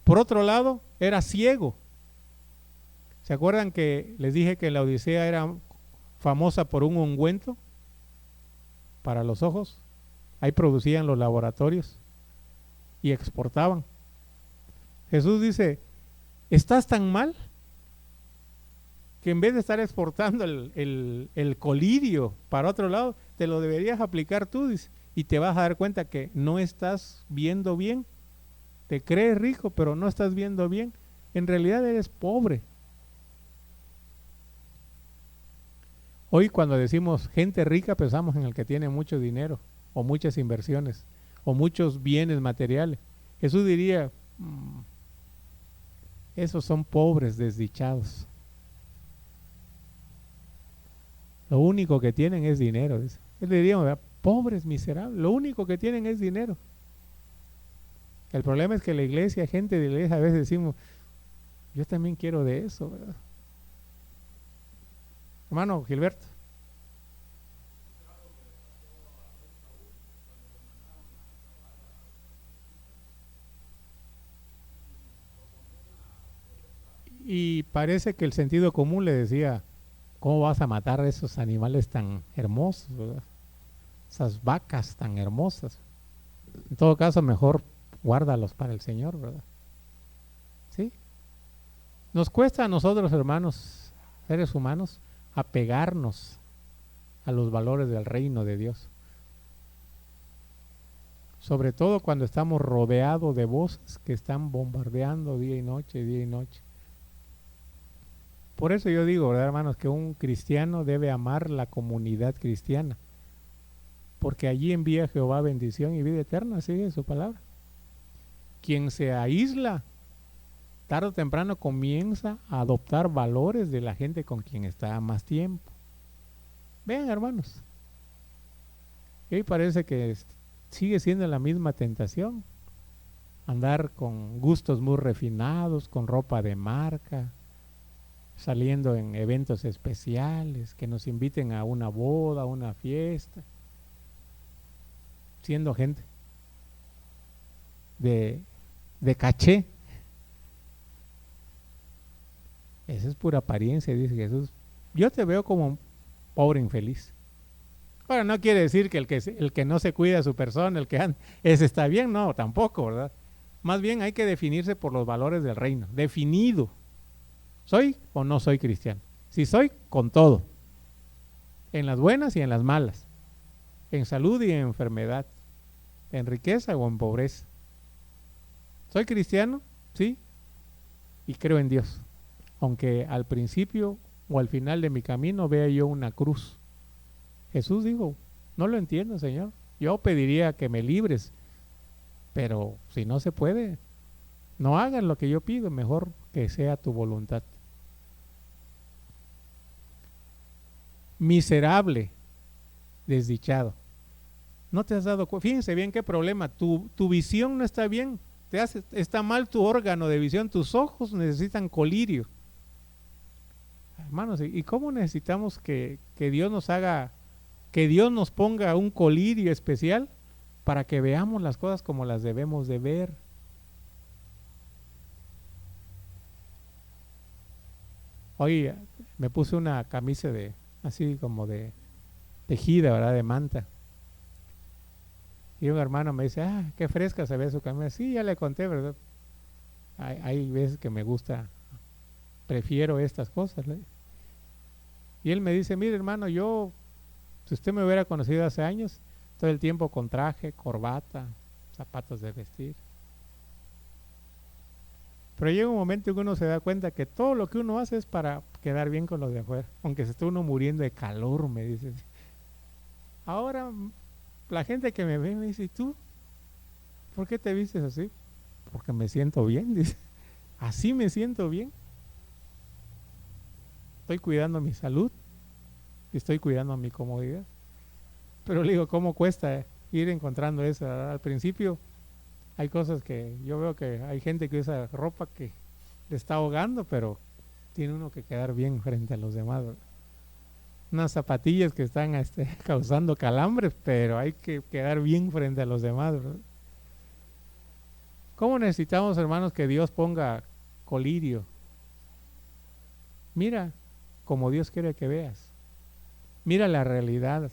Por otro lado, era ciego. ¿Se acuerdan que les dije que la Odisea era famosa por un ungüento para los ojos? Ahí producían los laboratorios y exportaban. Jesús dice, ¿estás tan mal que en vez de estar exportando el colirio para otro lado, te lo deberías aplicar tú? Dice, y te vas a dar cuenta que no estás viendo bien. Te crees rico, pero no estás viendo bien. En realidad eres pobre. Hoy cuando decimos gente rica, pensamos en el que tiene mucho dinero, o muchas inversiones, o muchos bienes materiales. Jesús diría, esos son pobres desdichados. Lo único que tienen es dinero. Dice. Él diría, ¿verdad? Pobres miserables, lo único que tienen es dinero. El problema es que la iglesia, gente de la iglesia, a veces decimos, yo también quiero de eso, ¿verdad? Hermano Gilberto. Y parece que el sentido común le decía, ¿cómo vas a matar a esos animales tan hermosos, ¿verdad? Esas vacas tan hermosas? En todo caso, mejor guárdalos para el Señor, ¿verdad? ¿Sí? Nos cuesta a nosotros, hermanos, seres humanos, apegarnos a los valores del reino de Dios. Sobre todo cuando estamos rodeados de voces que están bombardeando día y noche, día y noche. Por eso yo digo, ¿verdad, hermanos? Que un cristiano debe amar la comunidad cristiana. Porque allí envía Jehová bendición y vida eterna, sigue su palabra. Quien se aísla, tarde o temprano comienza a adoptar valores de la gente con quien está más tiempo. Vean, hermanos. Y hoy parece que sigue siendo la misma tentación. Andar con gustos muy refinados, con ropa de marca, saliendo en eventos especiales, que nos inviten a una boda, a una fiesta, siendo gente de caché. Esa es pura apariencia, dice Jesús. Yo te veo como un pobre infeliz. Ahora, no quiere decir que el que no se cuida a su persona, el que anda, ese está bien, no, tampoco, ¿verdad? Más bien hay que definirse por los valores del reino, definido. ¿Soy o no soy cristiano? Si soy, con todo, en las buenas y en las malas, en salud y en enfermedad, en riqueza o en pobreza. ¿Soy cristiano? Sí, y creo en Dios, aunque al principio o al final de mi camino vea yo una cruz. Jesús dijo, No lo entiendo, Señor. Yo pediría que me libres, pero si no se puede, no hagas lo que yo pido, mejor que sea tu voluntad. Miserable, desdichado. ¿No te has dado cuenta? Fíjense bien qué problema. Tu visión no está bien. Está mal tu órgano de visión. Tus ojos necesitan colirio. Hermanos, ¿y cómo necesitamos que Dios nos haga, que Dios nos ponga un colirio especial para que veamos las cosas como las debemos de ver? Hoy me puse una camisa así como de tejida, ¿verdad? De manta. Y un hermano me dice, qué fresca se ve su camisa. Sí, ya le conté, ¿verdad? Hay veces que me gusta, prefiero estas cosas, ¿no? Y él me dice, mire hermano, si usted me hubiera conocido hace años, todo el tiempo con traje, corbata, zapatos de vestir. Pero llega un momento en que uno se da cuenta que todo lo que uno hace es para quedar bien con los de afuera, aunque se esté uno muriendo de calor, me dice. Ahora la gente que me ve me dice, ¿y tú? ¿Por qué te vistes así? Porque me siento bien, dice. Así me siento bien. Estoy cuidando mi salud y estoy cuidando mi comodidad. Pero le digo, ¿cómo cuesta ir encontrando eso, ¿verdad? Al principio hay cosas que yo veo que hay gente que usa ropa que le está ahogando, pero tiene uno que quedar bien frente a los demás, ¿verdad? Unas zapatillas que están causando calambres, pero hay que quedar bien frente a los demás, ¿verdad? ¿Cómo necesitamos, hermanos, que Dios ponga colirio? Mira como Dios quiere que veas. Mira la realidad.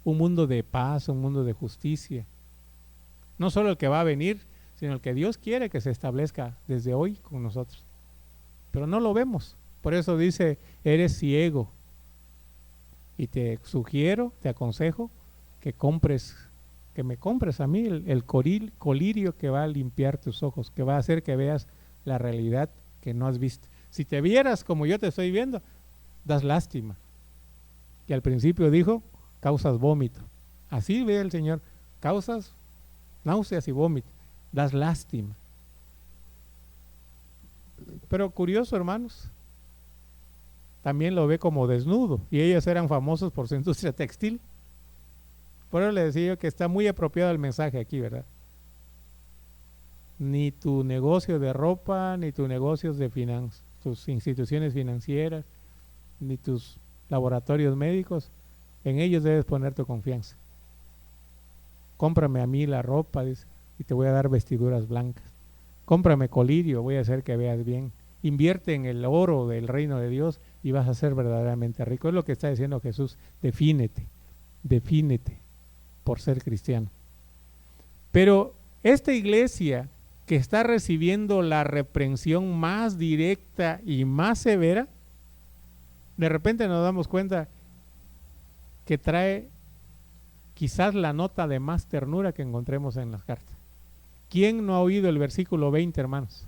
Un mundo de paz, un mundo de justicia. No solo el que va a venir, sino el que Dios quiere que se establezca desde hoy con nosotros. Pero no lo vemos. Por eso dice, eres ciego. Y te sugiero, te aconsejo que me compres a mí el colirio que va a limpiar tus ojos, que va a hacer que veas la realidad que no has visto. Si te vieras como yo te estoy viendo, das lástima. Y al principio dijo, causas vómito. Así ve el Señor, causas náuseas y vómito, das lástima. Pero curioso, hermanos, también lo ve como desnudo, y ellos eran famosos por su industria textil. Por eso le decía yo que está muy apropiado el mensaje aquí, ¿verdad? Ni tu negocio de ropa, ni tus negocios de tus instituciones financieras, ni tus laboratorios médicos, en ellos debes poner tu confianza. Cómprame a mí la ropa, dice, y te voy a dar vestiduras blancas. Cómprame colirio, voy a hacer que veas bien. Invierte en el oro del reino de Dios y vas a ser verdaderamente rico. Es lo que está diciendo Jesús. Defínete por ser cristiano. Pero esta iglesia que está recibiendo la reprensión más directa y más severa, de repente nos damos cuenta que trae quizás la nota de más ternura que encontremos en las cartas. ¿Quién no ha oído el versículo 20, hermanos,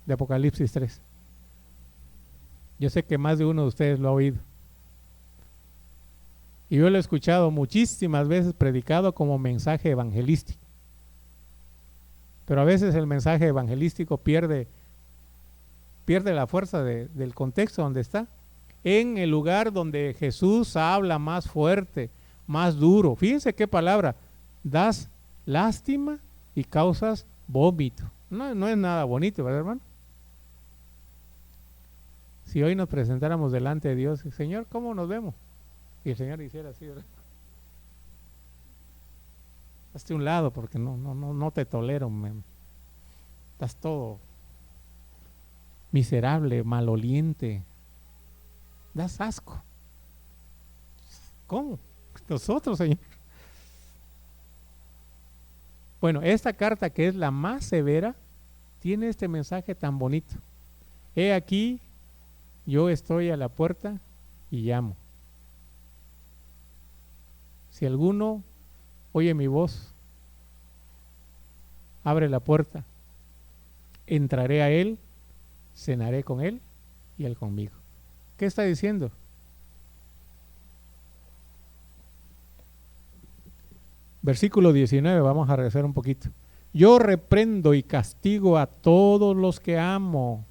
de Apocalipsis 3? Yo sé que más de uno de ustedes lo ha oído. Y yo lo he escuchado muchísimas veces predicado como mensaje evangelístico. Pero a veces el mensaje evangelístico pierde la fuerza del contexto donde está. En el lugar donde Jesús habla más fuerte, más duro. Fíjense qué palabra. Das lástima y causas vómito. No es nada bonito, ¿verdad, hermano? Si hoy nos presentáramos delante de Dios, Señor, ¿cómo nos vemos? Y el Señor hiciera así, ¿verdad? Hazte un lado porque no te tolero, estás todo miserable, maloliente, das asco. ¿Cómo? Nosotros, Señor. Bueno, esta carta, que es la más severa, tiene este mensaje tan bonito. He aquí, yo estoy a la puerta y llamo. Si alguno oye mi voz, abre la puerta, entraré a él, cenaré con él y él conmigo. ¿Qué está diciendo? Versículo 19, vamos a regresar un poquito. Yo reprendo y castigo a todos los que amo.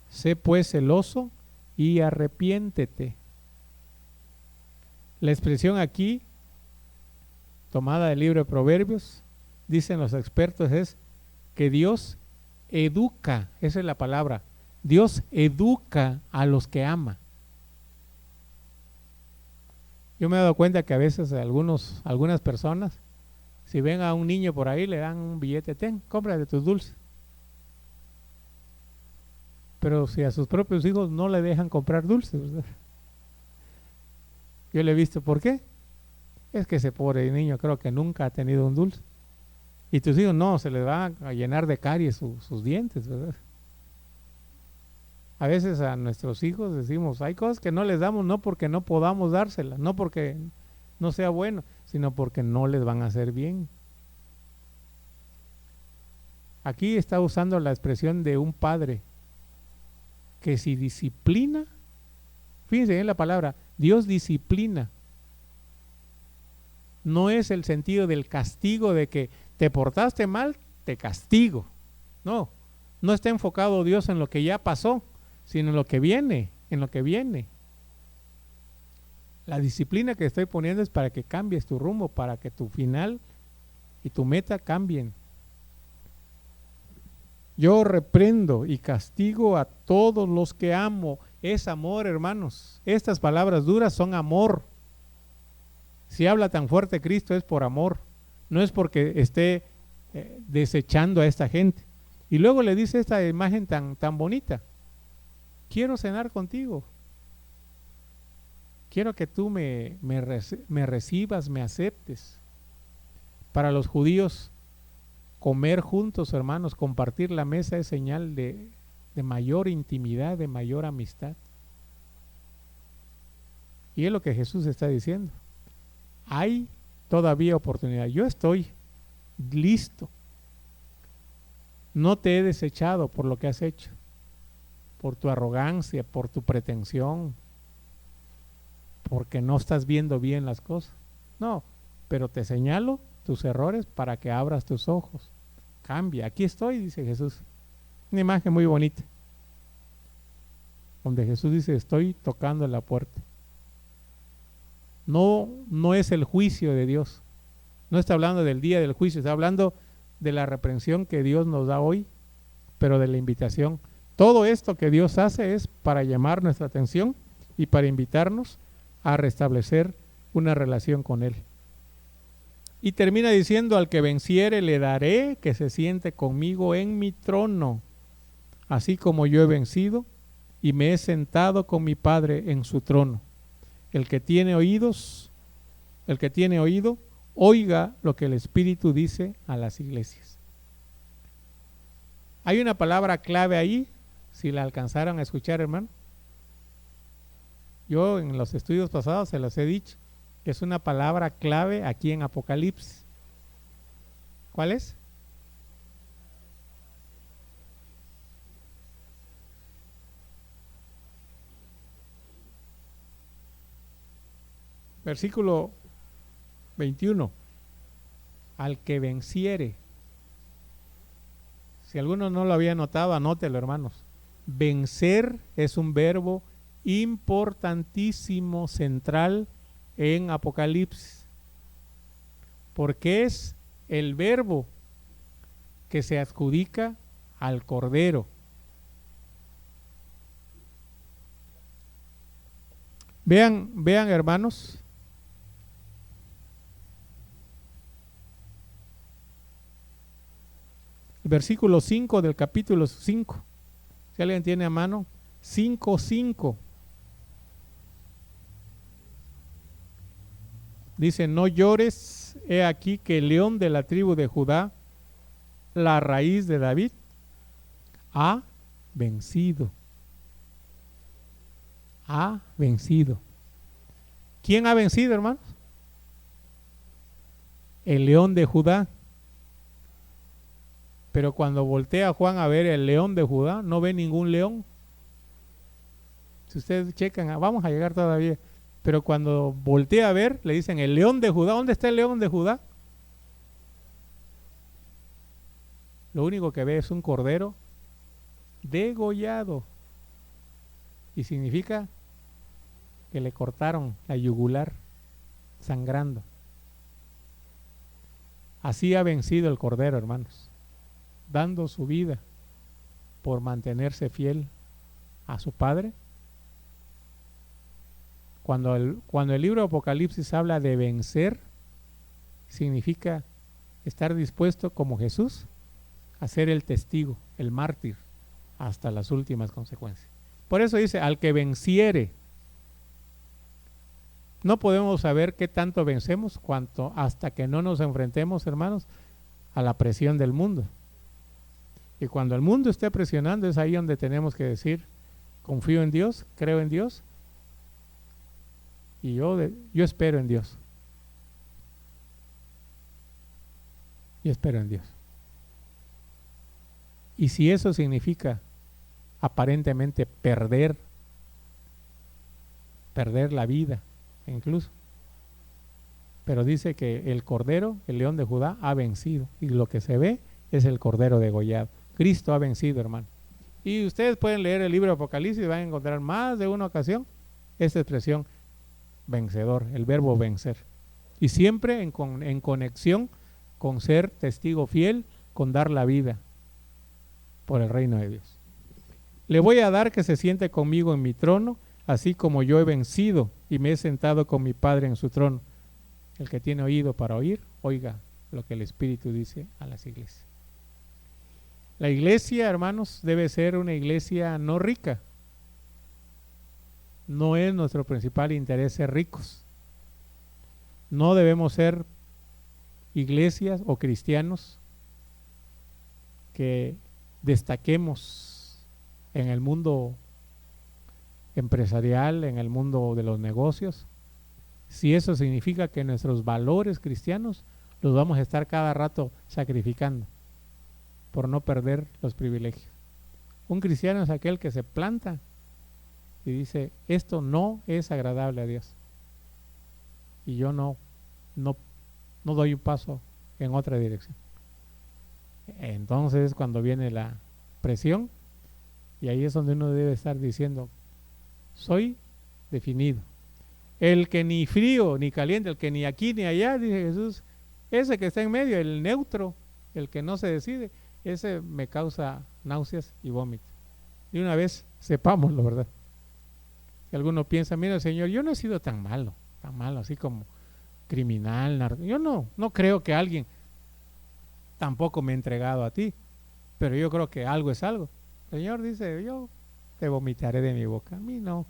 Sé pues celoso y arrepiéntete. La expresión aquí, tomada del libro de Proverbios, dicen los expertos, es que Dios educa, esa es la palabra, Dios educa a los que ama. Yo me he dado cuenta que a veces algunas personas, si ven a un niño por ahí, le dan un billete, ten, cómprate tus dulces. Pero si a sus propios hijos no le dejan comprar dulces, ¿verdad? Yo le he visto, ¿por qué? Es que ese pobre niño creo que nunca ha tenido un dulce. Y tus hijos no, se les van a llenar de caries sus dientes, ¿verdad? A veces a nuestros hijos decimos, hay cosas que no les damos no porque no podamos dárselas, no porque no sea bueno, sino porque no les van a hacer bien. Aquí está usando la expresión de un padre que si disciplina, fíjense en la palabra, Dios disciplina. No es el sentido del castigo de que te portaste mal, te castigo. No, no está enfocado Dios en lo que ya pasó, sino en lo que viene, en lo que viene. La disciplina que estoy poniendo es para que cambies tu rumbo, para que tu final y tu meta cambien. Yo reprendo y castigo a todos los que amo. Es amor, hermanos. Estas palabras duras son amor. Si habla tan fuerte Cristo es por amor. No es porque esté desechando a esta gente. Y luego le dice esta imagen tan bonita. Quiero cenar contigo. Quiero que tú me recibas, me aceptes. Para los judíos, comer juntos, hermanos, compartir la mesa es señal de mayor intimidad, de mayor amistad. Y es lo que Jesús está diciendo. Hay todavía oportunidad. Yo estoy listo. No te he desechado por lo que has hecho, por tu arrogancia, por tu pretensión, porque no estás viendo bien las cosas. No, pero te señalo tus errores para que abras tus ojos. Cambia. Aquí estoy, dice Jesús. Una imagen muy bonita, donde Jesús dice, estoy tocando la puerta. No es el juicio de Dios. No está hablando del día del juicio, está hablando de la reprensión que Dios nos da hoy, pero de la invitación. Todo esto que Dios hace es para llamar nuestra atención y para invitarnos a restablecer una relación con Él. Y termina diciendo, al que venciere le daré que se siente conmigo en mi trono, así como yo he vencido y me he sentado con mi Padre en su trono. El que tiene oído, oiga lo que el Espíritu dice a las iglesias. Hay una palabra clave ahí, si la alcanzaron a escuchar, hermano. Yo en los estudios pasados se los he dicho, que es una palabra clave aquí en Apocalipsis. ¿Cuál es? Versículo 21. Al que venciere. Si alguno no lo había notado, anótelo, hermanos. Vencer es un verbo importantísimo, central en Apocalipsis, porque es el verbo que se adjudica al Cordero. Vean, hermanos, el versículo 5 del capítulo 5. Si alguien tiene a mano, 5:5. Dice, no llores, he aquí que el león de la tribu de Judá, la raíz de David, ha vencido. Ha vencido. ¿Quién ha vencido, hermanos? El león de Judá. Pero cuando voltea Juan a ver el león de Judá, no ve ningún león. Si ustedes checan, vamos a llegar todavía, Pero cuando voltea a ver, le dicen, el león de Judá, ¿dónde está el león de Judá? Lo único que ve es un cordero degollado. Y significa que le cortaron la yugular sangrando. Así ha vencido el cordero, hermanos, dando su vida por mantenerse fiel a su Padre. Cuando el libro de Apocalipsis habla de vencer, significa estar dispuesto como Jesús a ser el testigo, el mártir, hasta las últimas consecuencias. Por eso dice, al que venciere. No podemos saber qué tanto vencemos hasta que no nos enfrentemos, hermanos, a la presión del mundo. Y cuando el mundo esté presionando, es ahí donde tenemos que decir, confío en Dios, creo en Dios, y yo espero en Dios. Yo espero en Dios. Y si eso significa aparentemente perder la vida, incluso, pero dice que el cordero, el león de Judá, ha vencido, y lo que se ve es el cordero degollado. Cristo ha vencido, hermano. Y ustedes pueden leer el libro de Apocalipsis y van a encontrar más de una ocasión esta expresión vencedor, el verbo vencer, y siempre en conexión con ser testigo fiel, con dar la vida por el reino de Dios. Le voy a dar que se siente conmigo en mi trono, así como yo he vencido y me he sentado con mi Padre en su trono. El que tiene oído para oír, oiga lo que el Espíritu dice a las iglesias. La iglesia, hermanos, debe ser una iglesia no rica. No es nuestro principal interés ser ricos. No debemos ser iglesias o cristianos que destaquemos en el mundo empresarial, en el mundo de los negocios, si eso significa que nuestros valores cristianos los vamos a estar cada rato sacrificando por no perder los privilegios. Un cristiano es aquel que se planta y dice, esto no es agradable a Dios, y yo no doy un paso en otra dirección. Entonces cuando viene la presión, y ahí es donde uno debe estar diciendo, soy definido. El que ni frío ni caliente, el que ni aquí ni allá, dice Jesús, ese que está en medio, el neutro, el que no se decide, ese me causa náuseas y vómito. Y una vez sepámoslo, ¿verdad? Si alguno piensa, mira, Señor, yo no he sido tan malo, así como criminal, yo no creo que alguien, tampoco me he entregado a ti, pero yo creo que algo es algo. El Señor dice, yo te vomitaré de mi boca. A mí no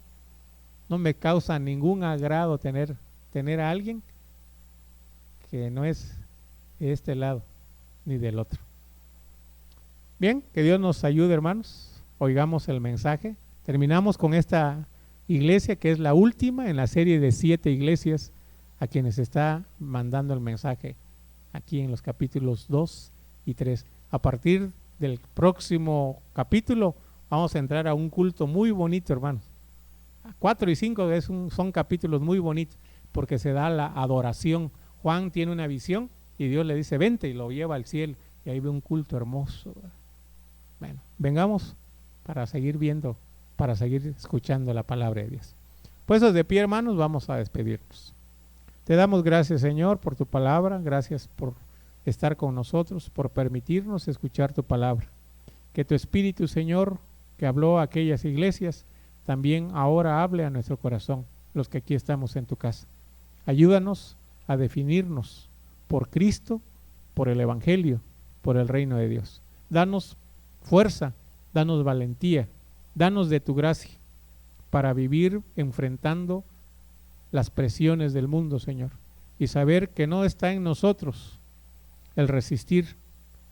me causa ningún agrado tener a alguien que no es de este lado ni del otro. Bien, que Dios nos ayude, hermanos. Oigamos el mensaje. Terminamos con esta iglesia que es la última en la serie de 7 iglesias a quienes está mandando el mensaje aquí en los capítulos 2 y 3. A partir del próximo capítulo vamos a entrar a un culto muy bonito, hermanos. 4 y 5 son capítulos muy bonitos porque se da la adoración. Juan tiene una visión y Dios le dice, vente, y lo lleva al cielo, y ahí ve un culto hermoso. Bueno, vengamos para seguir viendo, para seguir escuchando la palabra de Dios. Pues de pie, hermanos, vamos a despedirnos. Te damos gracias, Señor, por tu palabra. Gracias por estar con nosotros, por permitirnos escuchar tu palabra. Que tu Espíritu, Señor, que habló a aquellas iglesias, también ahora hable a nuestro corazón, los que aquí estamos en tu casa. Ayúdanos a definirnos por Cristo, por el Evangelio, por el reino de Dios. Danos fuerza, danos valentía, danos de tu gracia para vivir enfrentando las presiones del mundo, Señor, y saber que no está en nosotros el resistir,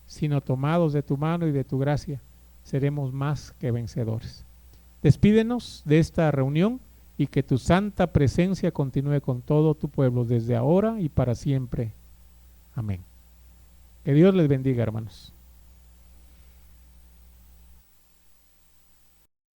sino tomados de tu mano y de tu gracia, seremos más que vencedores. Despídenos de esta reunión y que tu santa presencia continúe con todo tu pueblo desde ahora y para siempre. Amén. Que Dios les bendiga, hermanos.